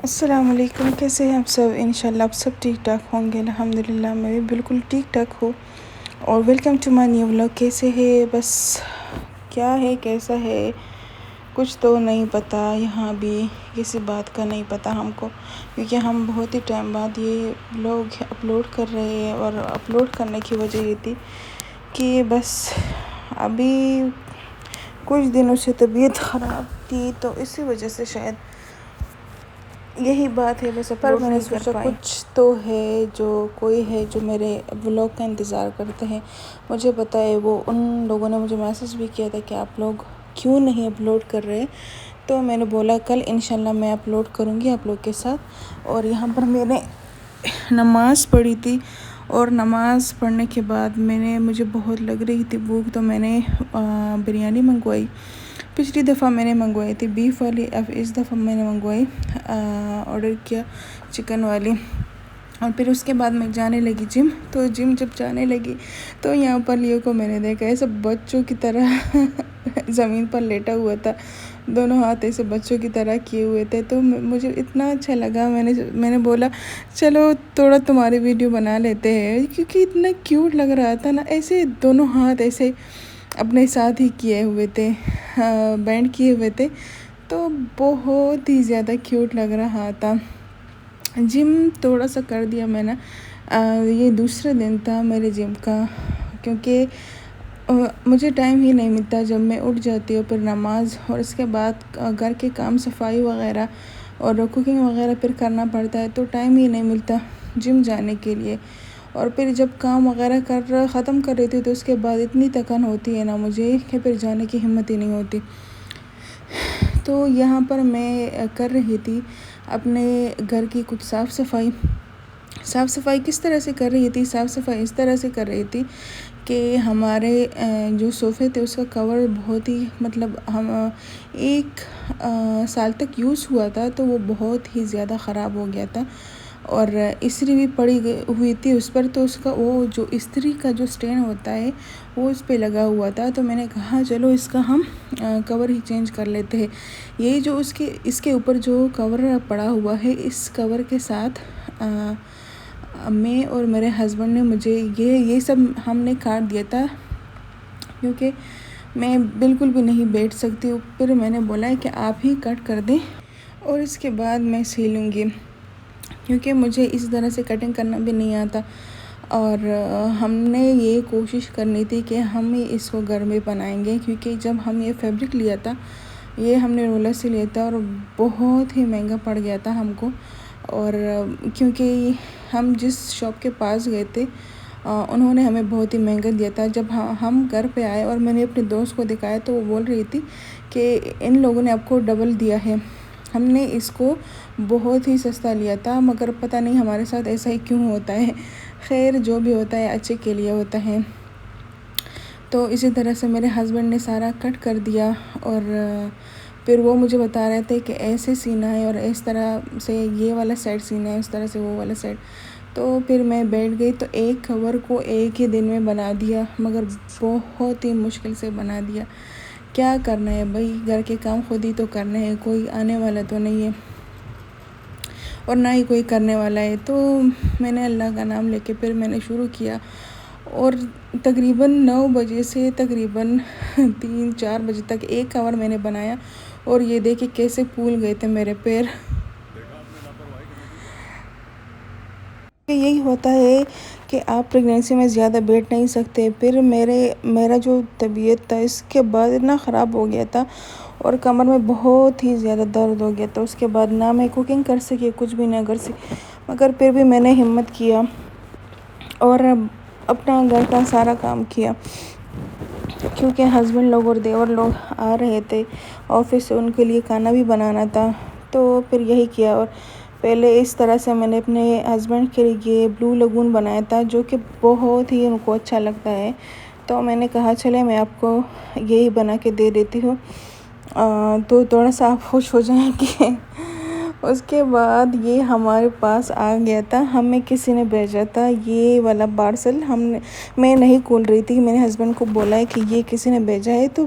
अस्सलाम वालेकुम। कैसे हैं आप सब? इंशाल्लाह आप सब ठीक ठाक होंगे। अल्हम्दुलिल्लाह मैं भी बिल्कुल ठीक ठाक हूँ। और welcome to my new vlog. कैसे है? बस क्या है, कैसा है, कुछ तो नहीं पता। यहाँ भी किसी बात का नहीं पता हमको, क्योंकि हम बहुत ही टाइम बाद ये व्लॉग अपलोड कर रहे हैं। और अपलोड करने की वजह ये थी कि बस अभी कुछ दिनों से तबीयत ख़राब थी, तो इसी वजह से शायद यही बात है। बस पर मैंने सोचा कुछ तो है, जो कोई है जो मेरे व्लॉग का इंतज़ार करते हैं। मुझे पता है वो उन लोगों ने मुझे मैसेज भी किया था कि आप लोग क्यों नहीं अपलोड कर रहे। तो मैंने बोला कल इंशाल्लाह मैं अपलोड करूँगी आप लोग के साथ। और यहाँ पर मैंने नमाज़ पढ़ी थी, और नमाज़ पढ़ने के बाद मुझे बहुत लग रही थी भूख, तो मैंने बिरयानी मंगवाई। पिछली दफ़ा मैंने मंगवाई थी बीफ वाली, अब इस दफ़ा मैंने मंगवाई ऑर्डर किया चिकन वाली। और फिर उसके बाद मैं जाने लगी जिम। तो जिम जब जाने लगी तो यहाँ पर लियो को मैंने देखा ऐसे बच्चों की तरह ज़मीन पर लेटा हुआ था, दोनों हाथ ऐसे बच्चों की तरह किए हुए थे। तो मुझे इतना अच्छा लगा, मैंने बोला चलो थोड़ा तुम्हारी वीडियो बना लेते हैं, क्योंकि इतना क्यूट लग रहा था ना, ऐसे दोनों हाथ ऐसे अपने साथ ही किए हुए थे, बैंड किए हुए थे। तो बहुत ही ज़्यादा क्यूट लग रहा था। जिम थोड़ा सा कर दिया मैंने। ये दूसरा दिन था मेरे जिम का, क्योंकि मुझे टाइम ही नहीं मिलता। जब मैं उठ जाती हूँ फिर नमाज़, और इसके बाद घर के काम सफाई वगैरह और कुकिंग वगैरह फिर करना पड़ता है, तो टाइम ही नहीं मिलता जिम जाने के लिए। और फिर जब काम वगैरह ख़त्म कर रही थी तो उसके बाद इतनी थकान होती है ना मुझे कि फिर जाने की हिम्मत ही नहीं होती। तो यहाँ पर मैं कर रही थी अपने घर की कुछ साफ़ सफ़ाई किस तरह से कर रही थी? साफ़ सफ़ाई इस तरह से कर रही थी कि हमारे जो सोफ़े थे उसका कवर बहुत ही हम 1 साल तक यूज़ हुआ था, तो वो बहुत ही ज़्यादा ख़राब हो गया था। और इस्त्री भी पड़ी हुई थी उस पर, तो उसका वो जो इस्त्री का जो स्टेन होता है वो उस पे लगा हुआ था। तो मैंने कहा चलो इसका हम कवर ही चेंज कर लेते हैं। ये जो इसके ऊपर जो कवर पड़ा हुआ है, इस कवर के साथ मैं और मेरे हस्बैंड ने मुझे ये सब हमने काट दिया था, क्योंकि मैं बिल्कुल भी नहीं बैठ सकती। फिर मैंने बोला है कि आप ही कट कर दें और इसके बाद मैं सिलूँगी, क्योंकि मुझे इस तरह से कटिंग करना भी नहीं आता। और हमने ये कोशिश करनी थी कि हम ही इसको घर में बनाएंगे, क्योंकि जब हम ये फैब्रिक लिया था, ये हमने रोलर से लिया था और बहुत ही महंगा पड़ गया था हमको। और क्योंकि हम जिस शॉप के पास गए थे उन्होंने हमें बहुत ही महंगा दिया था। जब हम घर पे आए और मैंने अपने दोस्त को दिखाया तो वो बोल रही थी कि इन लोगों ने आपको डबल दिया है, हमने इसको बहुत ही सस्ता लिया था, मगर पता नहीं हमारे साथ ऐसा ही क्यों होता है। खैर जो भी होता है अच्छे के लिए होता है। तो इसी तरह से मेरे हस्बैंड ने सारा कट कर दिया, और फिर वो मुझे बता रहे थे कि ऐसे सीना है और इस तरह से ये वाला साइड सीना है, इस तरह से वो वाला साइड। तो फिर मैं बैठ गई, तो एक कवर को एक ही दिन में बना दिया, मगर बहुत ही मुश्किल से बना दिया। क्या करना है भाई, घर के काम खुद ही तो करने हैं, कोई आने वाला तो नहीं है और ना ही कोई करने वाला है। तो मैंने अल्लाह का नाम लेके फिर मैंने शुरू किया, और तकरीबन 9 बजे से तकरीबन 3-4 बजे तक एक कवर मैंने बनाया। और ये देखिए कैसे फूल गए थे मेरे पैर। यही होता है कि आप प्रेगनेंसी में ज़्यादा बैठ नहीं सकते। फिर मेरा जो तबीयत था इसके बाद इतना ख़राब हो गया था, और कमर में बहुत ही ज़्यादा दर्द हो गया था। उसके बाद ना मैं कुकिंग कर सकी, कुछ भी ना कर सकी, मगर फिर भी मैंने हिम्मत किया और अपना घर का सारा काम किया, क्योंकि हस्बैंड लोग और देवर लोग आ रहे थे ऑफिस से, उनके लिए खाना भी बनाना था। तो फिर यही किया। और पहले इस तरह से मैंने अपने हस्बैंड के लिए ब्लू लगून बनाया था, जो कि बहुत ही उनको अच्छा लगता है। तो मैंने कहा चले मैं आपको यही बना के दे देती हूँ, तो थोड़ा सा आप खुश हो जाएंगे। उसके बाद ये हमारे पास आ गया था, हमें किसी ने भेजा था ये वाला पार्सल। मैं नहीं खोल रही थी, मैंने हस्बैंड को बोला है कि ये किसी ने भेजा है, तो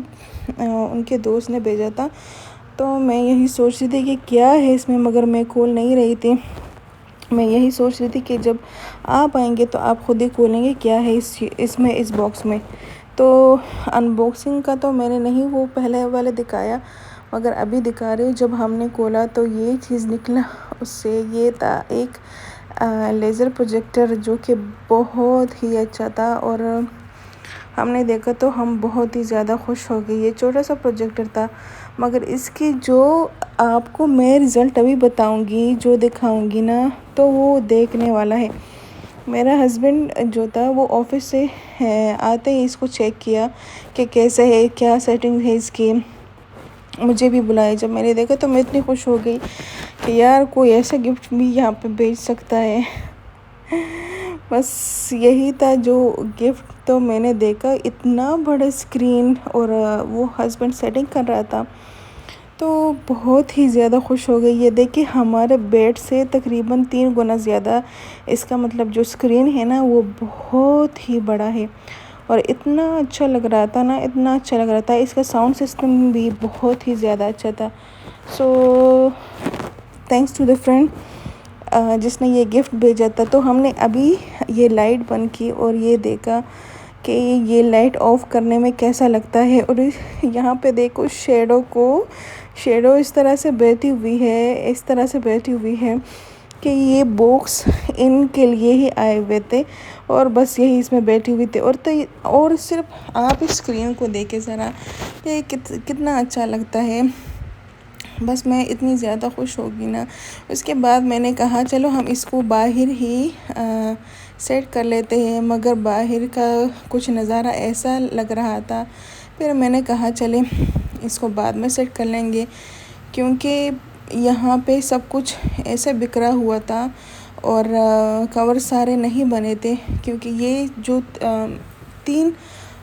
उनके दोस्त ने भेजा था। तो मैं यही सोच रही थी कि क्या है इसमें, मगर मैं खोल नहीं रही थी। मैं यही सोच रही थी कि जब आप आएंगे तो आप खुद ही खोलेंगे क्या है इसमें, इस बॉक्स में। तो अनबॉक्सिंग का तो मैंने नहीं वो पहले वाले दिखाया, मगर अभी दिखा रही हूँ। जब हमने खोला तो ये चीज़ निकला उससे, ये था एक लेज़र प्रोजेक्टर, जो कि बहुत ही अच्छा था। और हमने देखा तो हम बहुत ही ज़्यादा खुश हो गए। ये छोटा सा प्रोजेक्टर था, मगर इसकी जो आपको मैं रिज़ल्ट अभी बताऊंगी, जो दिखाऊंगी ना, तो वो देखने वाला है। मेरा हस्बैंड जो था वो ऑफिस से आते ही इसको चेक किया कि कैसा है, क्या सेटिंग है इसकी। मुझे भी बुलाया। जब मैंने देखा तो मैं इतनी खुश हो गई कि यार कोई ऐसा गिफ्ट भी यहाँ पे भेज सकता है। बस यही था जो गिफ्ट। तो मैंने देखा इतना बड़ा स्क्रीन, और वो हस्बैंड सेटिंग कर रहा था, तो बहुत ही ज़्यादा खुश हो गई। ये देखिए हमारे बेड से तकरीबन 3 गुना ज़्यादा इसका मतलब जो स्क्रीन है ना, वो बहुत ही बड़ा है। और इतना अच्छा लग रहा था ना, इतना अच्छा लग रहा था। इसका साउंड सिस्टम भी बहुत ही ज़्यादा अच्छा था। So thanks to the friend जिसने ये गिफ्ट भेजा था। तो हमने अभी ये लाइट बंद की और ये देखा कि ये लाइट ऑफ करने में कैसा लगता है। और यहाँ पे देखो शेडो इस तरह से बहती हुई है, इस तरह से बहती हुई है कि ये बॉक्स इनके लिए ही आए हुए थे, और बस यही इसमें बैठी हुई थी। और सिर्फ आप इस स्क्रीन को देखे ज़रा, ये कितना अच्छा लगता है। बस मैं इतनी ज़्यादा खुश होगी ना। उसके बाद मैंने कहा चलो हम इसको बाहर ही सेट कर लेते हैं, मगर बाहर का कुछ नज़ारा ऐसा लग रहा था। फिर मैंने कहा चले इसको बाद में सेट कर लेंगे, क्योंकि यहाँ पे सब कुछ ऐसे बिखरा हुआ था और कवर सारे नहीं बने थे। क्योंकि ये जो 3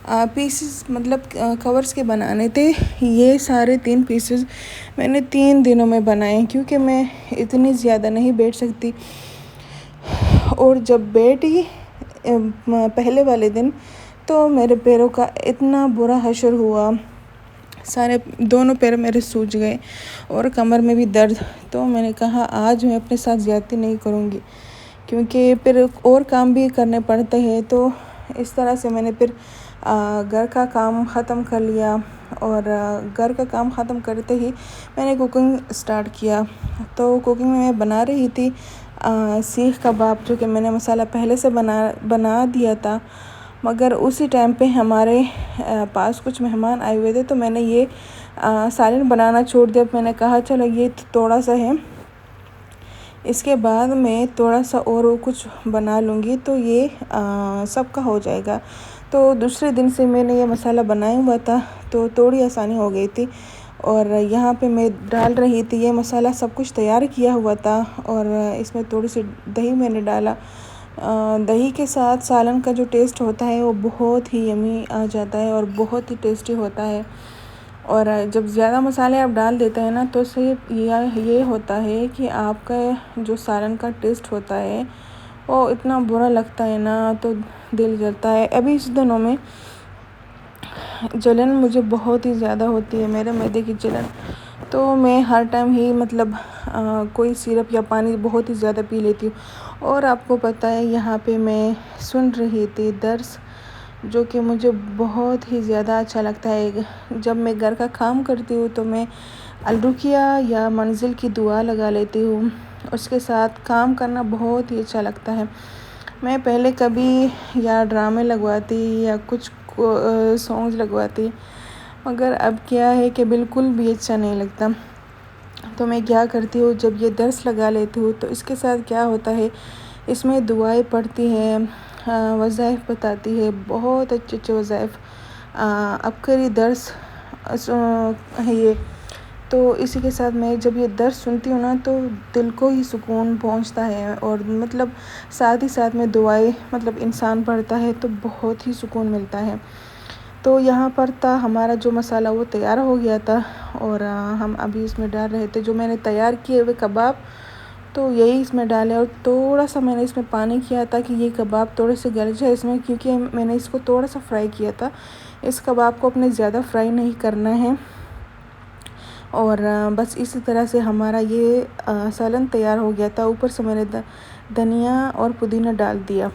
पीसेस मतलब कवर्स के बनाने थे, ये सारे 3 पीसेस मैंने 3 दिनों में बनाए, क्योंकि मैं इतनी ज़्यादा नहीं बैठ सकती। और जब बैठी पहले वाले दिन, तो मेरे पैरों का इतना बुरा हशर हुआ, सारे दोनों पैर मेरे सूज गए और कमर में भी दर्द। तो मैंने कहा आज मैं अपने साथ ज़्यादती नहीं करूँगी, क्योंकि फिर और काम भी करने पड़ते हैं। तो इस तरह से मैंने फिर घर का काम ख़त्म कर लिया, और घर का काम ख़त्म करते ही मैंने कुकिंग स्टार्ट किया। तो कुकिंग में मैं बना रही थी सीख कबाब, जो कि मैंने मसाला पहले से बना दिया था। मगर उसी टाइम पे हमारे पास कुछ मेहमान आए हुए थे, तो मैंने ये सालन बनाना छोड़ दिया। मैंने कहा चलो ये थोड़ा सा है, इसके बाद मैं थोड़ा सा और कुछ बना लूँगी, तो ये सबका हो जाएगा। तो दूसरे दिन से मैंने ये मसाला बनाया हुआ था, तो थोड़ी आसानी हो गई थी। और यहाँ पे मैं डाल रही थी ये मसाला, सब कुछ तैयार किया हुआ था, और इसमें थोड़ी सी दही मैंने डाला। दही के साथ सालन का जो टेस्ट होता है वो बहुत ही यमी आ जाता है और बहुत ही टेस्टी होता है। और जब ज़्यादा मसाले आप डाल देते हैं ना, तो सिर्फ ये होता है कि आपका जो सालन का टेस्ट होता है वो इतना बुरा लगता है ना, तो दिल जलता है। अभी इस दिनों में जलन मुझे बहुत ही ज़्यादा होती है, मेरे मैदे की जलन। तो मैं हर टाइम ही मतलब कोई सिरप या पानी बहुत ही ज़्यादा पी लेती हूँ। और आपको पता है यहाँ पे मैं सुन रही थी दर्स, जो कि मुझे बहुत ही ज़्यादा अच्छा लगता है। जब मैं घर का काम करती हूँ तो मैं अलरुकिया या मंजिल की दुआ लगा लेती हूँ, उसके साथ काम करना बहुत ही अच्छा लगता है। मैं पहले कभी या ड्रामे लगवाती या कुछ सॉन्ग्स लगवाती, मगर अब क्या है कि बिल्कुल भी अच्छा नहीं लगता। तो मैं क्या करती हूँ, जब ये दर्स लगा लेती हूँ तो इसके साथ क्या होता है, इसमें दुआएं पढ़ती है, वज़ाइफ बताती है, बहुत अच्छे अच्छे वज़ाइफ अबकरी दर्स है ये। तो इसी के साथ मैं जब ये दर्स सुनती हूँ ना, तो दिल को ही सुकून पहुँचता है। और मतलब साथ ही साथ में दुआएं मतलब इंसान पढ़ता है तो बहुत ही सुकून मिलता है। तो यहाँ पर था हमारा जो मसाला वो तैयार हो गया था, और हम अभी इसमें डाल रहे थे जो मैंने तैयार किए हुए कबाब। तो यही इसमें डाले, और थोड़ा सा मैंने इसमें पानी किया था कि ये कबाब थोड़े से गल जाए इसमें, क्योंकि मैंने इसको थोड़ा सा फ्राई किया था। इस कबाब को अपने ज़्यादा फ्राई नहीं करना है। और बस इसी तरह से हमारा ये सालन तैयार हो गया था। ऊपर से मैंने धनिया और पुदीना डाल दिया।